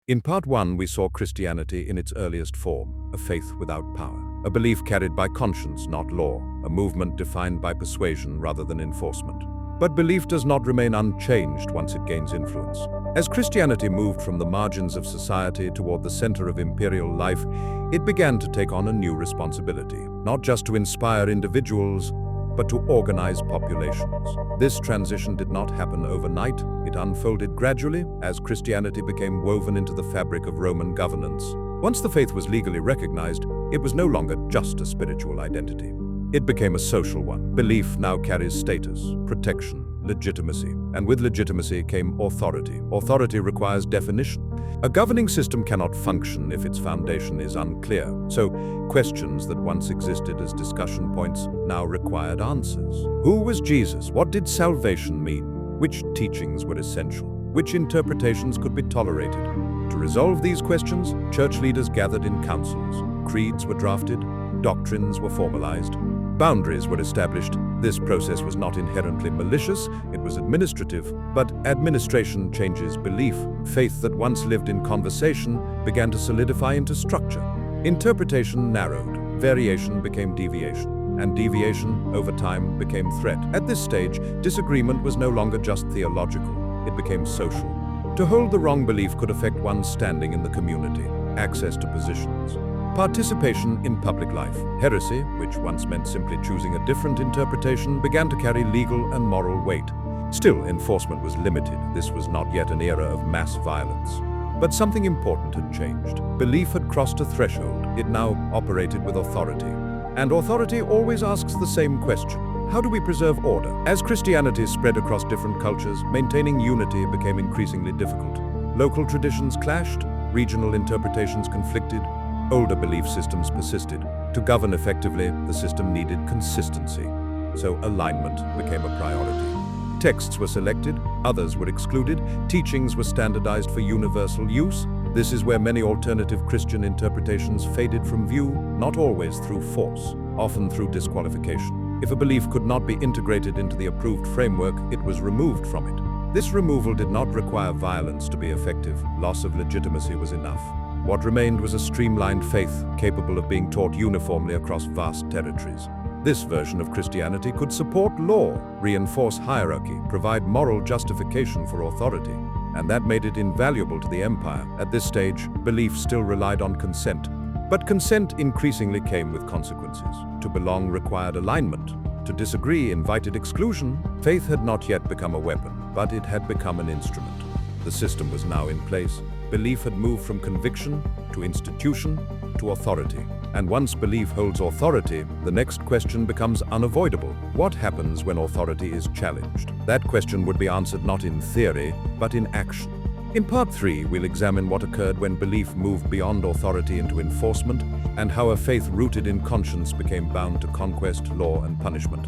In part 1, we saw Christianity in its earliest form, a faith without power, a belief carried by conscience, not law, a movement defined by persuasion rather than enforcement. But belief does not remain unchanged once it gains influence. As Christianity moved from the margins of society toward the center of imperial life, it began to take on a new responsibility, not just to inspire individuals, but to organize populations. This transition did not happen overnight. It unfolded gradually as Christianity became woven into the fabric of Roman governance. Once the faith was legally recognized, it was no longer just a spiritual identity. It became a social one. Belief now carries status, protection, legitimacy, and with legitimacy came authority. Authority requires definition. A governing system cannot function if its foundation is unclear, so questions that once existed as discussion points now required answers. Who was Jesus? What did salvation mean? Which teachings were essential? Which interpretations could be tolerated? To resolve these questions, church leaders gathered in councils. Creeds were drafted, doctrines were formalized, boundaries were established. This process was not inherently malicious, it was administrative, but administration changes belief. Faith that once lived in conversation began to solidify into structure. Interpretation narrowed, variation became deviation, and deviation, over time, became threat. At this stage, disagreement was no longer just theological, it became social. To hold the wrong belief could affect one's standing in the community, access to positions, participation in public life. Heresy, which once meant simply choosing a different interpretation, began to carry legal and moral weight. Still, enforcement was limited. This was not yet an era of mass violence. But something important had changed. Belief had crossed a threshold. It now operated with authority. And authority always asks the same question. How do we preserve order? As Christianity spread across different cultures, maintaining unity became increasingly difficult. Local traditions clashed, regional interpretations conflicted, older belief systems persisted. To govern effectively, the system needed consistency. So alignment became a priority. Texts were selected, others were excluded, teachings were standardized for universal use. This is where many alternative Christian interpretations faded from view, not always through force, often through disqualification. If a belief could not be integrated into the approved framework, it was removed from it. This removal did not require violence to be effective. Loss of legitimacy was enough. What remained was a streamlined faith capable of being taught uniformly across vast territories. This version of Christianity could support law, reinforce hierarchy, provide moral justification for authority, and that made it invaluable to the empire. At this stage, belief still relied on consent, but consent increasingly came with consequences. To belong required alignment. To disagree invited exclusion. Faith had not yet become a weapon, but it had become an instrument. The system was now in place. Belief had moved from conviction to institution to authority. And once belief holds authority, the next question becomes unavoidable. What happens when authority is challenged? That question would be answered not in theory, but in action. In part 3, we'll examine what occurred when belief moved beyond authority into enforcement, and how a faith rooted in conscience became bound to conquest, law, and punishment.